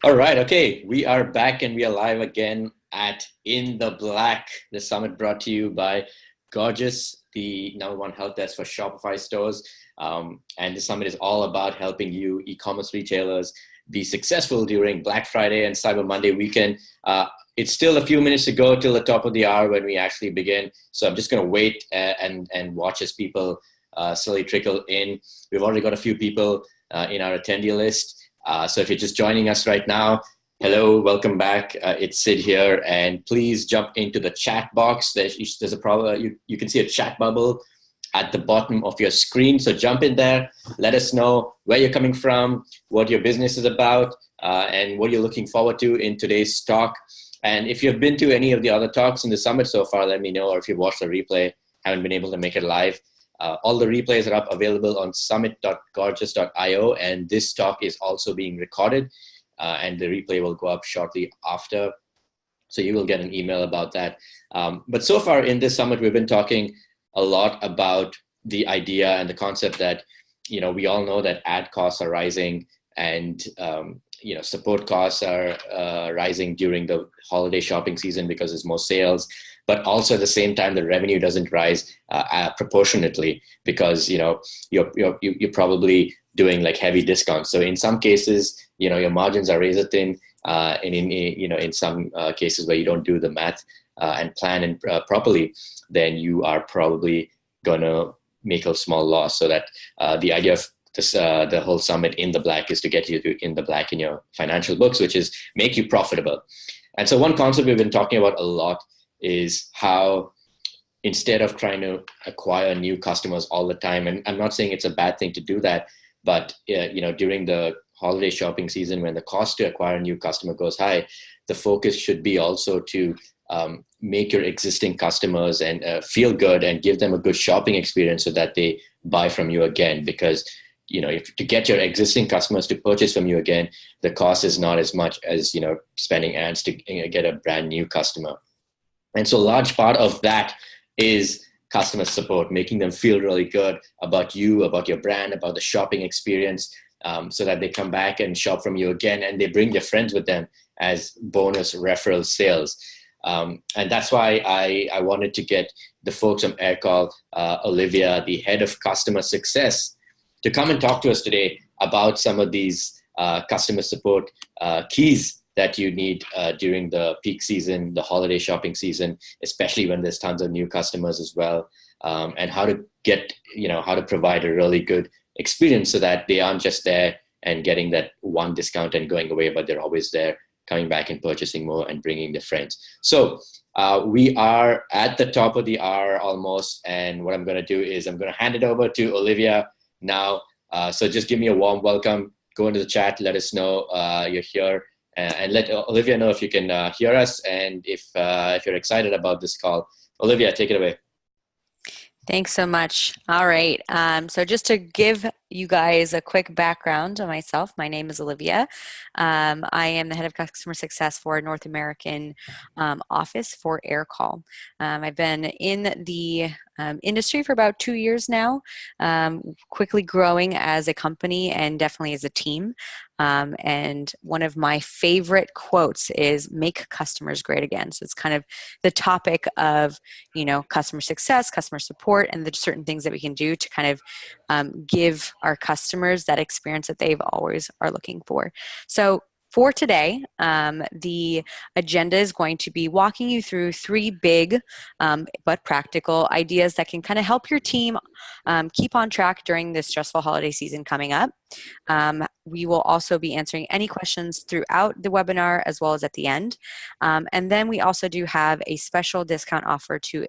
All right, okay. We are back and we are live again at In the Black, the summit brought to you by Gorgias, the number one help desk for Shopify stores. And the summit is all about helping you e-commerce retailers be successful during Black Friday and Cyber Monday weekend. It's still a few minutes to go till the top of the hour when we actually begin. So I'm just going to wait and watch as people slowly trickle in. We've already got a few people in our attendee list. So if you're just joining us right now, hello, welcome back. It's Sid here, and please jump into the chat box. There's a problem. You can see a chat bubble at the bottom of your screen. So jump in there. Let us know where you're coming from, what your business is about, and what you're looking forward to in today's talk. And if you've been to any of the other talks in the summit so far, let me know. Or if you've watched the replay, haven't been able to make it live, all the replays are up available on summit.gorgias.io, and this talk is also being recorded, and the replay will go up shortly after, so you will get an email about that. But so far in this summit, we've been talking a lot about the idea and the concept that, we all know that ad costs are rising, and support costs are rising during the holiday shopping season because there's more sales. But also at the same time, the revenue doesn't rise proportionately because you're probably doing like heavy discounts. So in some cases, your margins are razor thin. And in some cases where you don't do the math and plan properly, then you are probably gonna make a small loss. So that the idea of this, the whole summit in the black is to get you to in the black in your financial books, which is make you profitable. And so one concept we've been talking about a lot is how instead of trying to acquire new customers all the time, and I'm not saying it's a bad thing to do that, but during the holiday shopping season when the cost to acquire a new customer goes high, the focus should be also to make your existing customers and feel good and give them a good shopping experience so that they buy from you again. Because if to get your existing customers to purchase from you again, the cost is not as much as spending ads to get a brand new customer. And so a large part of that is customer support, making them feel really good about you, about your brand, about the shopping experience, so that they come back and shop from you again, and they bring their friends with them as bonus referral sales. And that's why I wanted to get the folks from Aircall, Olivia, the head of customer success, to come and talk to us today about some of these customer support keys that you need during the peak season, the holiday shopping season, especially when there's tons of new customers as well, and how to get, how to provide a really good experience so that they aren't just there and getting that one discount and going away, but they're always there, coming back and purchasing more and bringing their friends. So we are at the top of the hour almost, and what I'm going to do is I'm going to hand it over to Olivia now. So just give me a warm welcome. Go into the chat, let us know you're here. And let Olivia know if you can hear us and if you're excited about this call. Olivia, take it away. Thanks so much. All right. So just to give you guys a quick background on myself, my name is Olivia. I am the head of customer success for North American office for Aircall. I've been in the industry for about 2 years now, quickly growing as a company and definitely as a team. And one of my favorite quotes is "make customers great again." So it's kind of the topic of, customer success, customer support, and the certain things that we can do to kind of give our customers that experience that they've always are looking for. So for today, the agenda is going to be walking you through 3 big but practical ideas that can kind of help your team keep on track during this stressful holiday season coming up. We will also be answering any questions throughout the webinar as well as at the end. And then we also do have a special discount offer to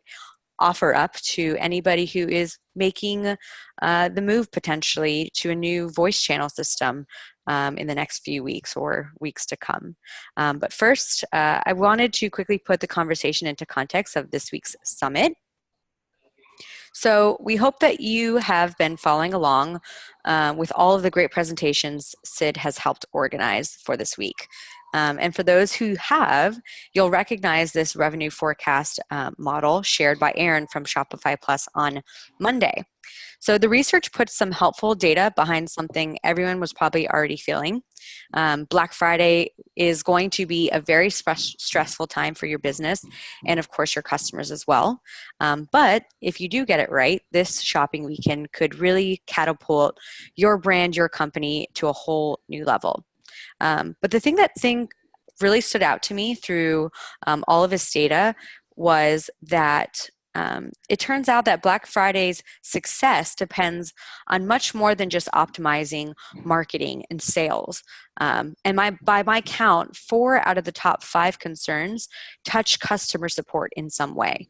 offer up to anybody who is making the move potentially to a new voice channel system in the next few weeks or weeks to come. But first, I wanted to quickly put the conversation into context of this week's summit. So we hope that you have been following along with all of the great presentations Sid has helped organize for this week. And for those who have, you'll recognize this revenue forecast model shared by Aaron from Shopify Plus on Monday. So the research puts some helpful data behind something everyone was probably already feeling. Black Friday is going to be a very stressful time for your business and, of course, your customers as well. But if you do get it right, this shopping weekend could really catapult your brand, your company to a whole new level. But the thing really stood out to me through all of his data was that it turns out that Black Friday's success depends on much more than just optimizing marketing and sales. By my count, 4 out of the top 5 concerns touch customer support in some way.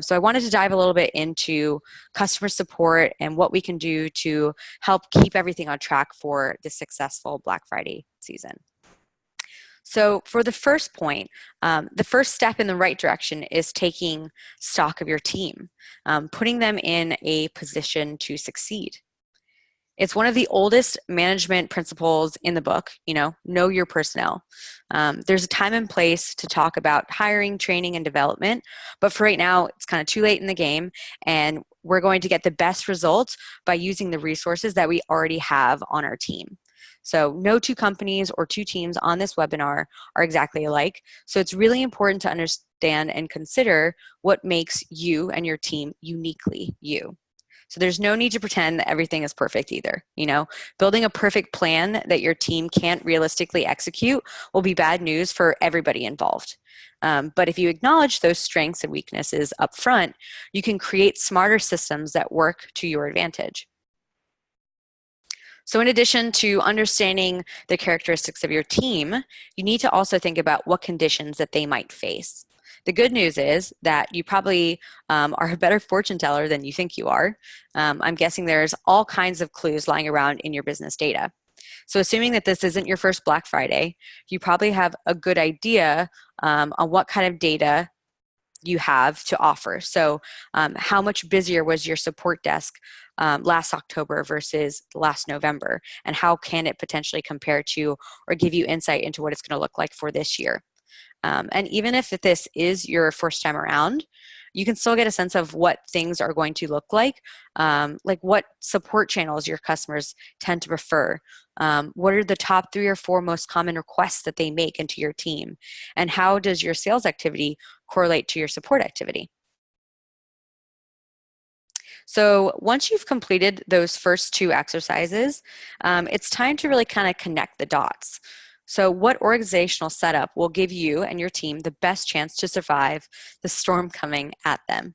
So I wanted to dive a little bit into customer support and what we can do to help keep everything on track for the successful Black Friday season. So for the first point, the first step in the right direction is taking stock of your team, putting them in a position to succeed. It's one of the oldest management principles in the book, know your personnel. There's a time and place to talk about hiring, training, and development, but for right now, it's kind of too late in the game, and we're going to get the best results by using the resources that we already have on our team. So no 2 companies or 2 teams on this webinar are exactly alike, so it's really important to understand and consider what makes you and your team uniquely you. So there's no need to pretend that everything is perfect either. Building a perfect plan that your team can't realistically execute will be bad news for everybody involved. But if you acknowledge those strengths and weaknesses up front, you can create smarter systems that work to your advantage. So in addition to understanding the characteristics of your team, you need to also think about what conditions that they might face. The good news is that you probably are a better fortune teller than you think you are. I'm guessing there's all kinds of clues lying around in your business data. So assuming that this isn't your first Black Friday, you probably have a good idea on what kind of data you have to offer. So how much busier was your support desk last October versus last November? And how can it potentially compare to or give you insight into what it's going to look like for this year? And even if this is your first time around, you can still get a sense of what things are going to look like what support channels your customers tend to prefer. What are the top 3 or 4 most common requests that they make into your team? And how does your sales activity correlate to your support activity? So once you've completed those first 2 exercises, it's time to really kind of connect the dots. So what organizational setup will give you and your team the best chance to survive the storm coming at them?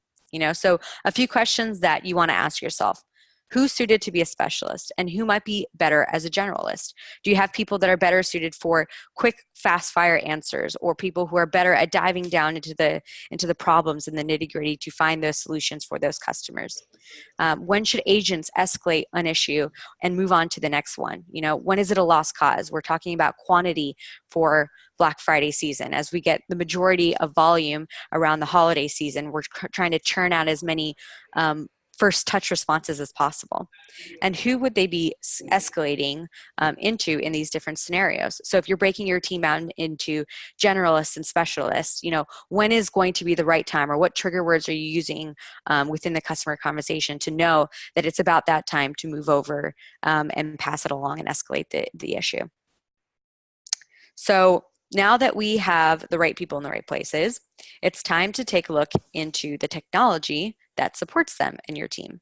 So a few questions that you want to ask yourself. Who's suited to be a specialist and who might be better as a generalist? Do you have people that are better suited for quick, fast-fire answers, or people who are better at diving down into the problems and the nitty-gritty to find those solutions for those customers? When should agents escalate an issue and move on to the next one? When is it a lost cause? We're talking about quantity for Black Friday season. As we get the majority of volume around the holiday season, we're trying to churn out as many first touch responses as possible. And who would they be escalating into in these different scenarios? So if you're breaking your team down into generalists and specialists, when is going to be the right time, or what trigger words are you using within the customer conversation to know that it's about that time to move over and pass it along and escalate the issue? So now that we have the right people in the right places, it's time to take a look into the technology that supports them and your team.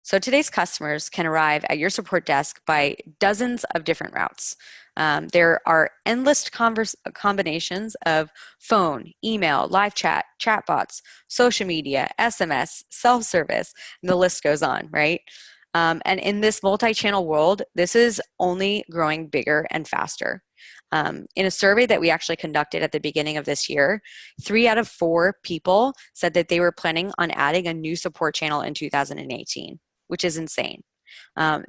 So today's customers can arrive at your support desk by dozens of different routes. There are endless combinations of phone, email, live chat, chatbots, social media, SMS, self-service, and the list goes on, right? And in this multi-channel world, this is only growing bigger and faster. In a survey that we actually conducted at the beginning of this year, 3 out of 4 people said that they were planning on adding a new support channel in 2018, which is insane.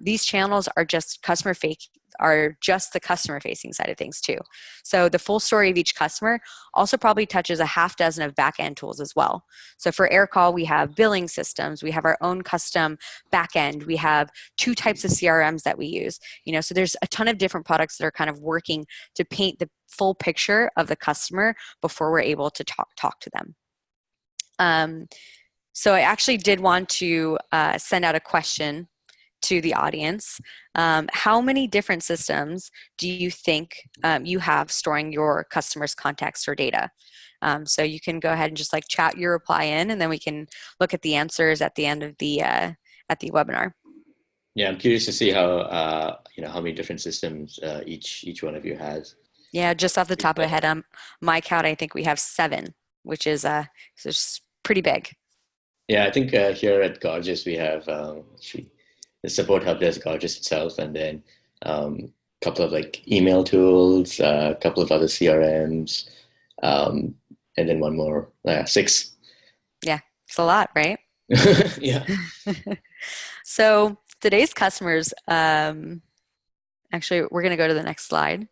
These channels are just the customer-facing side of things too. So the full story of each customer also probably touches a half dozen of back-end tools as well. So for Aircall, we have billing systems, we have our own custom back-end, we have 2 types of CRMs that we use. So there's a ton of different products that are kind of working to paint the full picture of the customer before we're able to talk to them. So I actually did want to send out a question to the audience. How many different systems do you think you have storing your customers' contacts or data? So you can go ahead and just like chat your reply in, and then we can look at the answers at the end of the webinar. Yeah, I'm curious to see how how many different systems each one of you has. Yeah, just off the top of my head, my count, I think we have 7, which is just pretty big. Yeah, I think here at Gorgias we have the support help desk Gorgias itself, and then a couple of like email tools, a couple of other CRMs, um, and then one more, 6. Yeah, it's a lot, right? Yeah. So today's customers, actually, we're going to go to the next slide.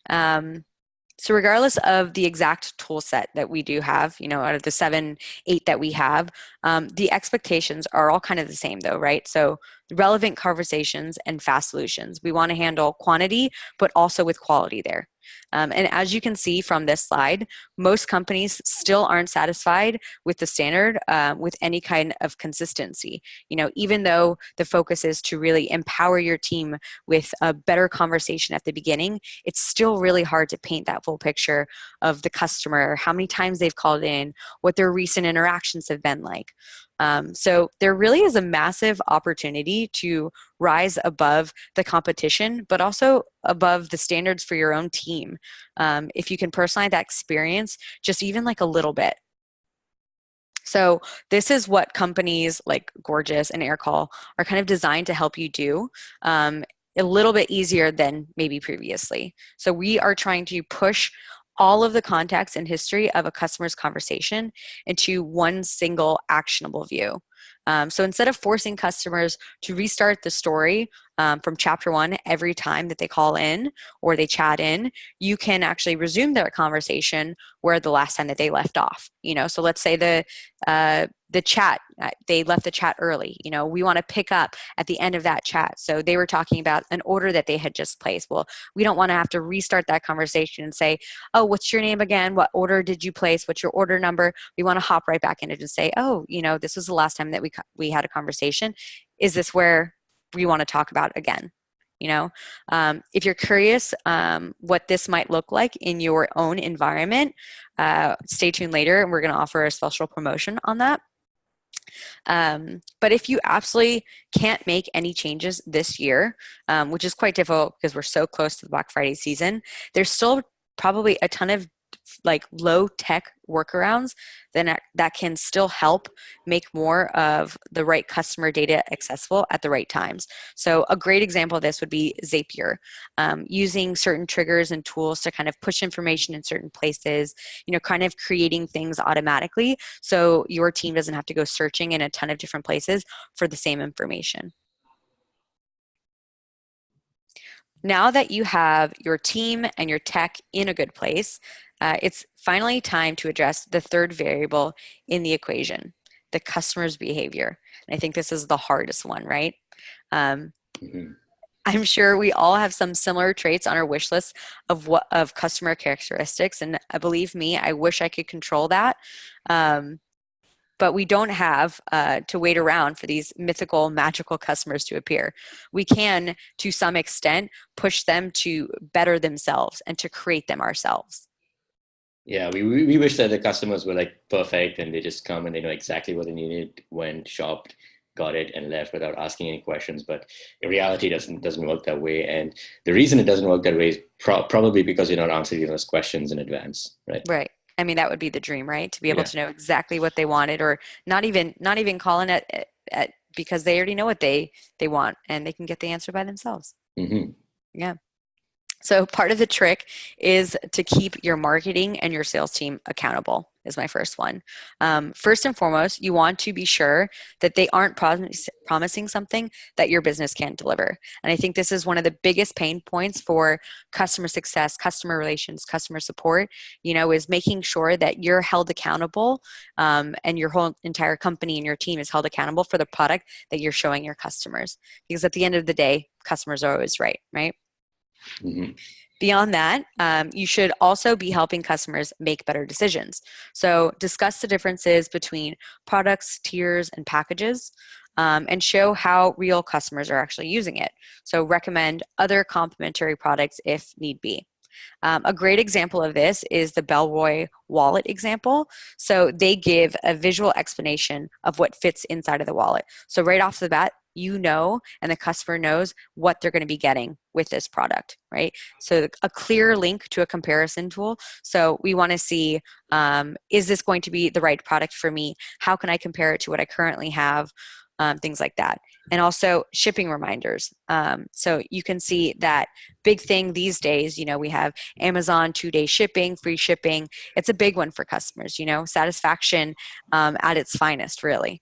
So regardless of the exact tool set that we do have, out of the 7, 8 that we have, the expectations are all kind of the same though, right? So relevant conversations and fast solutions. We want to handle quantity, but also with quality there. And as you can see from this slide, most companies still aren't satisfied with the standard with any kind of consistency. Even though the focus is to really empower your team with a better conversation at the beginning, it's still really hard to paint that full picture of the customer, how many times they've called in, what their recent interactions have been like. So there really is a massive opportunity to rise above the competition, but also above the standards for your own team. If you can personalize that experience, just even like a little bit. So this is what companies like Gorgias and Aircall are kind of designed to help you do. A little bit easier than maybe previously. So we are trying to push all of the context and history of a customer's conversation into one single actionable view. So instead of forcing customers to restart the story from chapter 1 every time that they call in or they chat in, you can actually resume their conversation where the last time that they left off. So let's say the chat, they left the chat early. We want to pick up at the end of that chat. So they were talking about an order that they had just placed. Well, we don't want to have to restart that conversation and say, oh, what's your name again? What order did you place? What's your order number? We want to hop right back in it and say, oh, this was the last time that we had a conversation. Is this where we want to talk about again? If you're curious what this might look like in your own environment, stay tuned later and we're going to offer a special promotion on that. But if you absolutely can't make any changes this year, which is quite difficult because we're so close to the Black Friday season, there's still probably a ton of like low tech workarounds that can still help make more of the right customer data accessible at the right times. So a great example of this would be Zapier, using certain triggers and tools to kind of push information in certain places, kind of creating things automatically so your team doesn't have to go searching in a ton of different places for the same information. Now that you have your team and your tech in a good place, it's finally time to address the third variable in the equation, the customer's behavior. And I think this is the hardest one, right? Mm-hmm. I'm sure we all have some similar traits on our wish list of customer characteristics. And believe me, I wish I could control that. But we don't have to wait around for these mythical, magical customers to appear. We can, to some extent, push them to better themselves and to create them ourselves. Yeah, we wish that the customers were like perfect and they just come and they know exactly what they needed, went, shopped, got it, and left without asking any questions. But in reality, doesn't work that way. And the reason it doesn't work that way is probably because you're not answering those questions in advance, right? Right. I mean, that would be the dream, right? To be able to know exactly what they wanted, or not even calling it at because they already know what they want and they can get the answer by themselves. Mm-hmm. Yeah. So part of the trick is to keep your marketing and your sales team accountable is my first one. First and foremost, you want to be sure that they aren't promising something that your business can't deliver. And I think this is one of the biggest pain points for customer success, customer relations, customer support, is making sure that you're held accountable and your whole entire company and your team is held accountable for the product that you're showing your customers. Because at the end of the day, customers are always right, right? Mm-hmm. Beyond that, you should also be helping customers make better decisions. So discuss the differences between products, tiers, and packages, and show how real customers are actually using it. So recommend other complementary products if need be. A great example of this is the Bellroy wallet example. So they give a visual explanation of what fits inside of the wallet. So right off the bat, you know, and the customer knows what they're going to be getting with this product, right? So a clear link to a comparison tool. So we want to see, is this going to be the right product for me? How can I compare it to what I currently have? Things like that. And also shipping reminders. So you can see that big thing these days, we have Amazon 2-day shipping, free shipping. It's a big one for customers, satisfaction at its finest, really.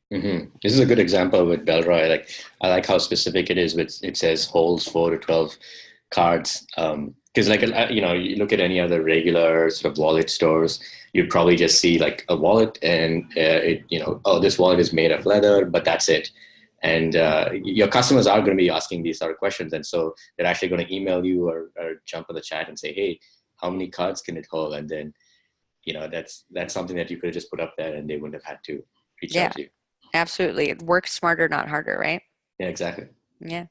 This is a good example with Bellroy. I like how specific it is. With it says holds 4 to 12 cards. Because you look at any other regular sort of wallet stores, you'd probably just see like a wallet and this wallet is made of leather, but that's it. And your customers are going to be asking these sort of questions, and so they're actually going to email you or jump on the chat and say, "Hey, how many cards can it hold?" And then that's something that you could have just put up there, and they wouldn't have had to reach Yeah, out to you. absolutely. Work smarter, not harder, right? Yeah, exactly. Yeah.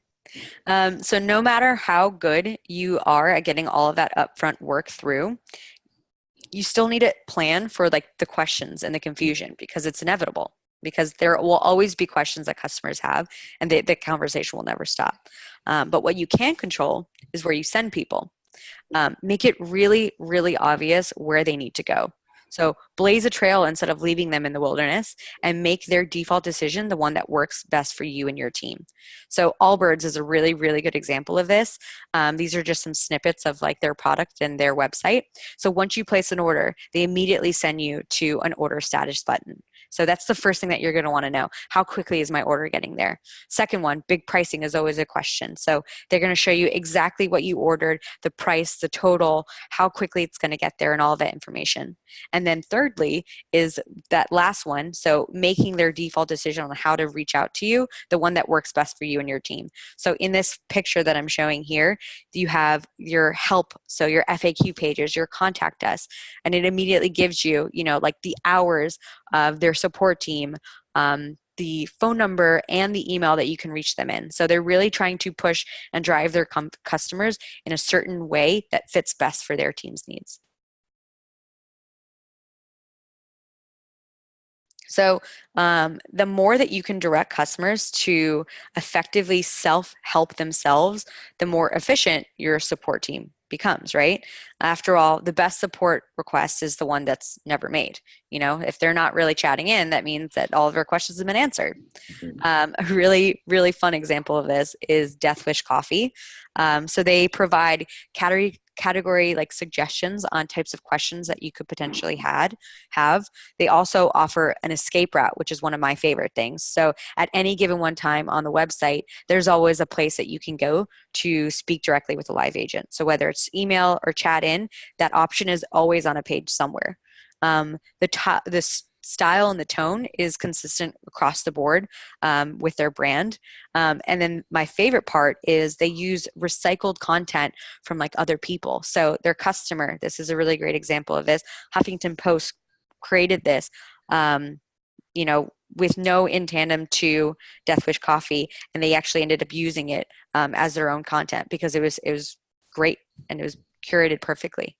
So no matter how good you are at getting all of that upfront work through, you still need to plan for like the questions and the confusion, because it's inevitable, because there will always be questions that customers have, and the conversation will never stop. But what you can control is where you send people. Make it really, really obvious where they need to go. So blaze a trail instead of leaving them in the wilderness, and make their default decision the one that works best for you and your team. So Allbirds is a really, really good example of this. These are just some snippets of like their product and their website. So once you place an order, they immediately send you to an order status button. So that's the first thing that you're going to want to know. How quickly is my order getting there? Second one, big pricing is always a question. So they're going to show you exactly what you ordered, the price, the total, how quickly it's going to get there, and all of that information. And then thirdly is that last one. So making their default decision on how to reach out to you, the one that works best for you and your team. So in this picture that I'm showing here, you have your help, so your FAQ pages, your contact us, and it immediately gives you, like the hours of their support team, the phone number and the email that you can reach them in. So they're really trying to push and drive their customers in a certain way that fits best for their team's needs. So the more that you can direct customers to effectively self-help themselves, the more efficient your support team becomes, right? After all, the best support request is the one that's never made. If they're not really chatting in, that means that all of their questions have been answered. A really, really fun example of this is Death Wish Coffee. So they provide category like suggestions on types of questions that you could potentially have. They also offer an escape route, which is one of my favorite things. So at any given one time on the website, there's always a place that you can go to speak directly with a live agent. So whether it's email or chat in, that option is always on a page somewhere. The style and the tone is consistent across the board with their brand. And then my favorite part is they use recycled content from like other people. So their customer, this is a really great example of this, Huffington Post created this, with no in tandem to Death Wish Coffee, and they actually ended up using it as their own content because it was great and it was curated perfectly.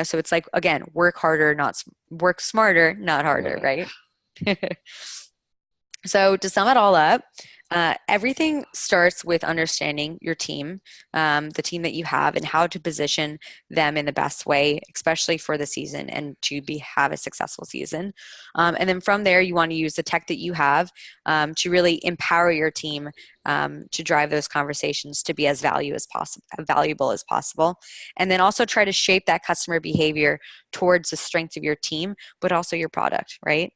So it's like, again, work smarter, not harder, right? So to sum it all up, everything starts with understanding your team, the team that you have, and how to position them in the best way, especially for the season and to have a successful season. And then from there, you want to use the tech that you have to really empower your team to drive those conversations to be as valuable as possible. And then also try to shape that customer behavior towards the strengths of your team, but also your product, right?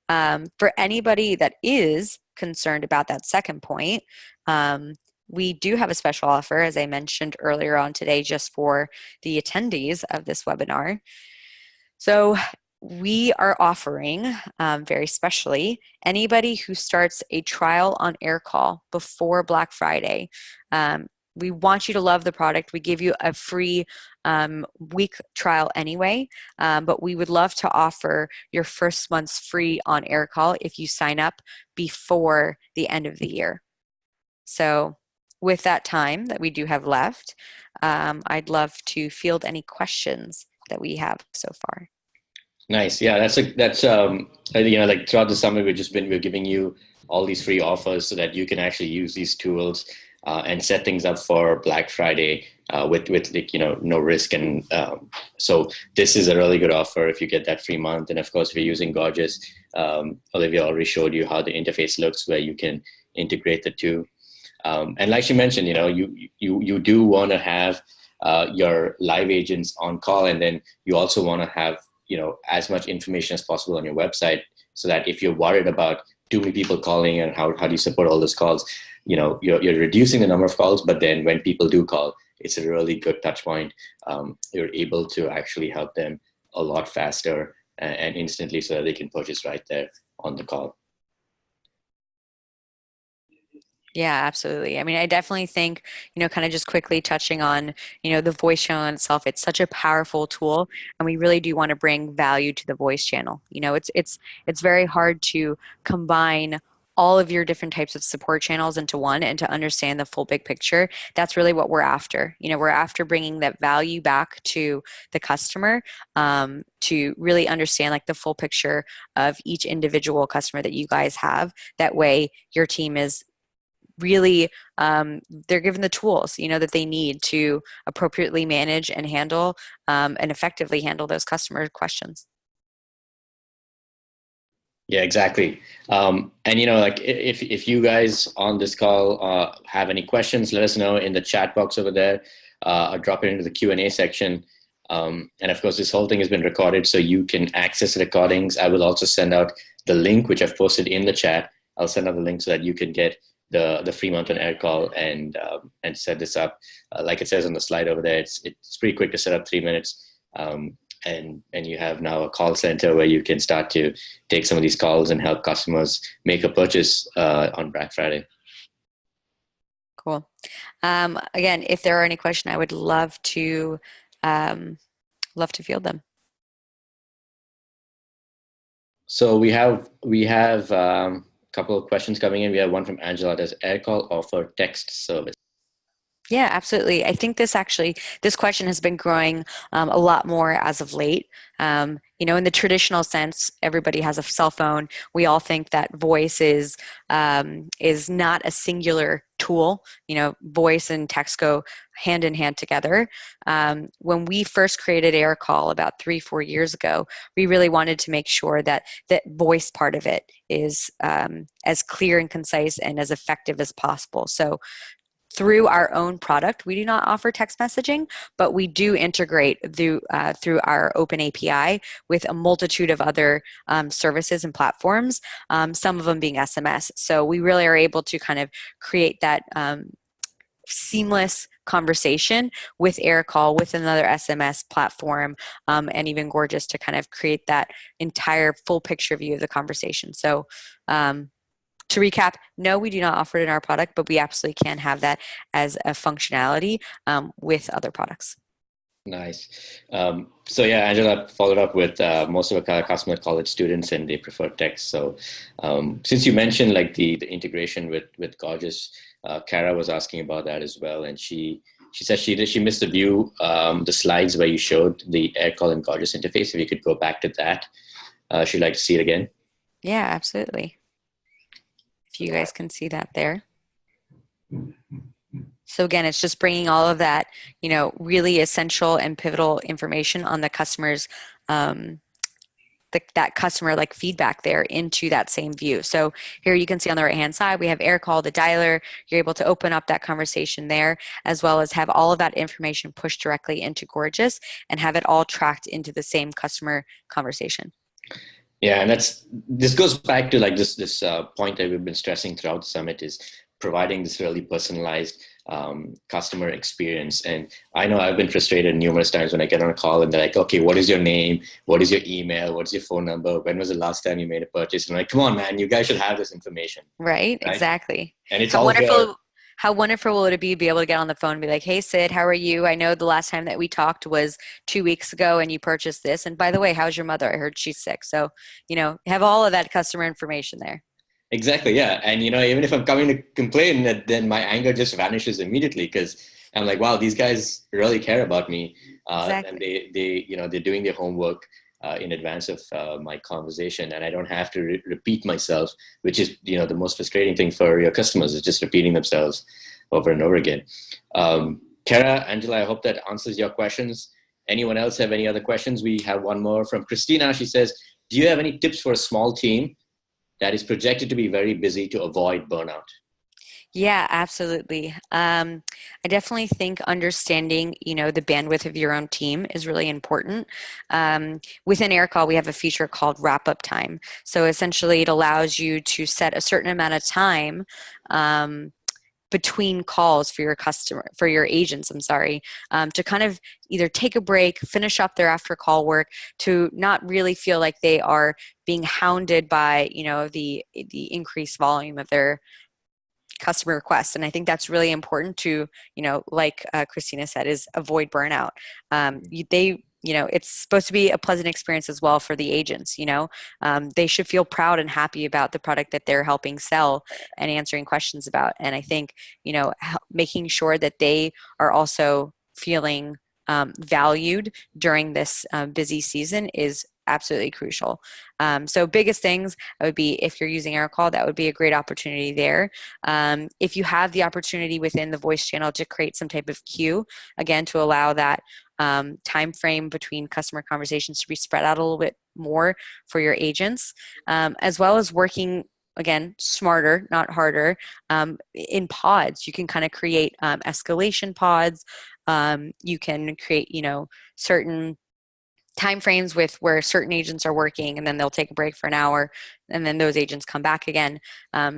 For anybody that is concerned about that second point, we do have a special offer, as I mentioned earlier on today, just for the attendees of this webinar. So we are offering, very specially, anybody who starts a trial on Aircall before Black Friday, we want you to love the product. We give you a free week trial anyway, but we would love to offer your first month's free on Aircall if you sign up before the end of the year. So with that time that we do have left, I'd love to field any questions that we have so far. Nice. Yeah, that's like throughout the summer we're giving you all these free offers so that you can actually use these tools and set things up for Black Friday with like, no risk. And so this is a really good offer if you get that free month. And of course, if you're using Gorgias, Olivia already showed you how the interface looks where you can integrate the two. And like she mentioned, you do want to have your live agents on call, and then you also want to have as much information as possible on your website, so that if you're worried about too many people calling and how do you support all those calls, you're reducing the number of calls, but then when people do call, it's a really good touch point. You're able to actually help them a lot faster and instantly so that they can purchase right there on the call. Yeah, absolutely. I mean, I definitely think, kind of just quickly touching on, the voice channel in itself, it's such a powerful tool, and we really do want to bring value to the voice channel. It's very hard to combine all of your different types of support channels into one and to understand the full big picture. That's really what we're after. We're after bringing that value back to the customer, to really understand like the full picture of each individual customer that you guys have. That way your team is really they're given the tools that they need to appropriately manage and handle and effectively handle those customer questions. Yeah, exactly. And like if you guys on this call have any questions, let us know in the chat box over there, or drop it into the Q&A section. And of course, this whole thing has been recorded, so you can access the recordings. I will also send out the link, which I've posted in the chat. I'll send out the link so that you can get the free month on Aircall and set this up. Like it says on the slide over there, it's pretty quick to set up, 3 minutes. And you have now a call center where you can start to take some of these calls and help customers make a purchase on Black Friday. Cool. Again, if there are any questions, I would love to field them. So we have couple of questions coming in. We have one from Angela. Does Aircall offer text service? Yeah, absolutely. I think this question has been growing a lot more as of late. In the traditional sense, everybody has a cell phone. We all think that voice is not a singular tool. Voice and text go hand in hand together. When we first created Aircall about 3-4 years ago, we really wanted to make sure that that voice part of it is as clear and concise and as effective as possible. So through our own product, we do not offer text messaging, but we do integrate through our open API with a multitude of other services and platforms, some of them being SMS. So we really are able to kind of create that seamless conversation with Aircall, with another SMS platform, and even Gorgias to kind of create that entire full picture view of the conversation. So to recap, no, we do not offer it in our product, but we absolutely can have that as a functionality with other products. Nice. So yeah, Angela followed up with most of our customers are college students and they prefer text. So since you mentioned like the integration with Gorgias, Kara was asking about that as well, and she said she missed the view, the slides where you showed the Aircall and Gorgias interface. If you could go back to that, she'd like to see it again. Yeah, absolutely. If you guys can see that there. So again, it's just bringing all of that, really essential and pivotal information on the customer's, that customer like feedback there into that same view. So here you can see on the right-hand side, we have Aircall, the dialer. You're able to open up that conversation there, as well as have all of that information pushed directly into Gorgias and have it all tracked into the same customer conversation. Yeah, and this goes back to like this point that we've been stressing throughout the summit, is providing this really personalized customer experience. And I know I've been frustrated numerous times when I get on a call and they're like, okay, what is your name? What is your email? What's your phone number? When was the last time you made a purchase? And I'm like, come on, man, you guys should have this information. Right? Exactly. And it's How all wonderful. there. how wonderful will it be able to get on the phone and be like, hey, Sid, how are you? I know the last time that we talked was 2 weeks ago and you purchased this. And by the way, how's your mother? I heard she's sick. So, have all of that customer information there. Exactly, yeah. And even if I'm coming to complain, then my anger just vanishes immediately because I'm like, wow, these guys really care about me, and Exactly. they're doing their homework in advance of my conversation, and I don't have to repeat myself, which is the most frustrating thing for your customers is just repeating themselves over and over again. Kara, Angela, I hope that answers your questions. Anyone else have any other questions? We have one more from Christina. She says, do you have any tips for a small team that is projected to be very busy to avoid burnout? Yeah, absolutely. I definitely think understanding, the bandwidth of your own team is really important. Within Aircall, we have a feature called wrap up time. So essentially, it allows you to set a certain amount of time between calls for your agents, to kind of either take a break, finish up their after call work, to not really feel like they are being hounded by, the increased volume of their customer requests. And I think that's really important to, like Christina said, is avoid burnout. It's supposed to be a pleasant experience as well for the agents. They should feel proud and happy about the product that they're helping sell and answering questions about. And I think, making sure that they are also feeling valued during this busy season is absolutely crucial. So biggest things would be, if you're using Aircall, that would be a great opportunity there. If you have the opportunity within the voice channel to create some type of queue, again, to allow that time frame between customer conversations to be spread out a little bit more for your agents, as well as working, again, smarter, not harder, in pods. You can kind of create escalation pods. You can create, certain time frames with where certain agents are working, and then they'll take a break for an hour, and then those agents come back again.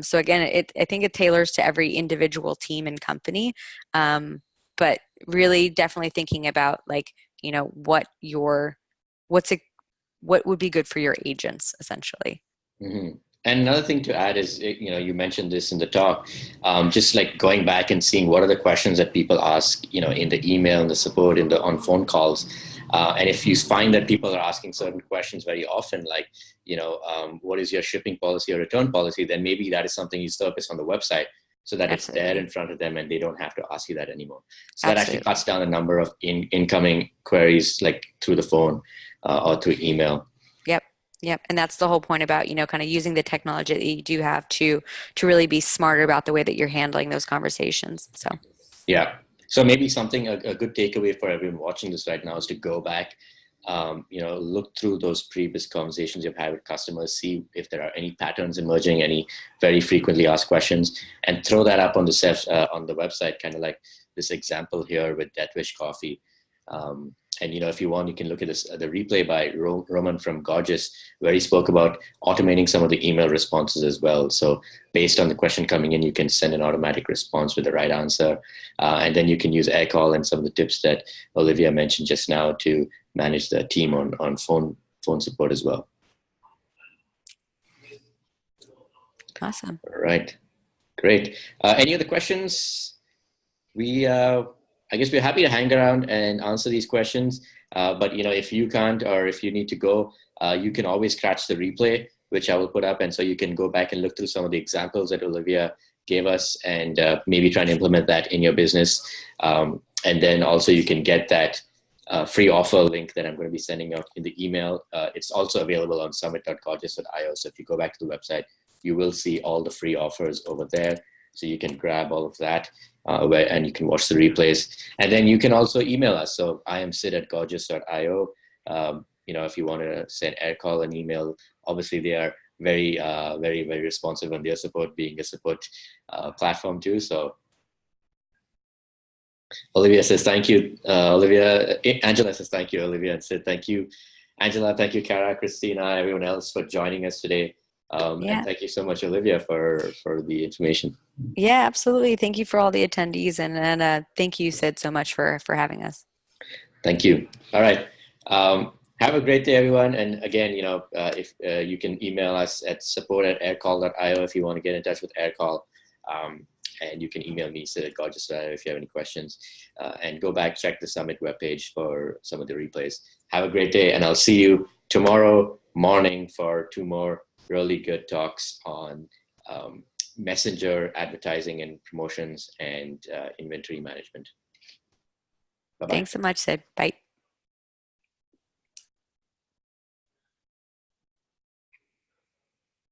So again, I think it tailors to every individual team and company, but really definitely thinking about what would be good for your agents, essentially. Mm-hmm. And another thing to add is, you mentioned this in the talk, just like going back and seeing what are the questions that people ask, in the email, in the support, on phone calls. And if you find that people are asking certain questions very often, like, what is your shipping policy or return policy, then maybe that is something you surface on the website so that it's there Absolutely. in front of them and they don't have to ask you that anymore. So that actually Absolutely. cuts down the number of incoming queries, like through the phone or through email. Yep. Yep. And that's the whole point about, kind of using the technology that you do have to really be smarter about the way that you're handling those conversations. So Yeah. So maybe something, a good takeaway for everyone watching this right now is to go back, look through those previous conversations you've had with customers, see if there are any patterns emerging, any very frequently asked questions, and throw that up on the website, kind of like this example here with Deathwish Coffee. And if you want, you can look at the replay by Roman from Gorgias, where he spoke about automating some of the email responses as well. So based on the question coming in, you can send an automatic response with the right answer. And then you can use Aircall and some of the tips that Olivia mentioned just now to manage the team on phone support as well. awesome. All right. Great. Any other questions? I guess we're happy to hang around and answer these questions. But if you can't, or if you need to go, you can always catch the replay, which I will put up. And so you can go back and look through some of the examples that Olivia gave us and maybe try and implement that in your business. And then also you can get that free offer link that I'm going to be sending out in the email. It's also available on summit.gorgias.io. So if you go back to the website, you will see all the free offers over there. So you can grab all of that and you can watch the replays. And then you can also email us. So I am sid@gorgias.io. If you want to send Aircall an email, obviously they are very, very, very responsive on their support, being a support platform too. So Olivia says thank you. Angela says thank you. Olivia and Sid, thank you. Angela, thank you. Kara, Christina, everyone else for joining us today. And thank you so much, Olivia, for the information. Yeah, absolutely. Thank you for all the attendees, and thank you, Sid, so much for having us. Thank you. All right. Have a great day, everyone. And again, if you can email us at support@aircall.io if you want to get in touch with Aircall. And you can email me, Sid at Gorgias, if you have any questions. And go back, check the Summit webpage for some of the replays. Have a great day, and I'll see you tomorrow morning for 2 more really good talks on messenger advertising and promotions and inventory management. Bye-bye. Thanks so much, Sid. Bye.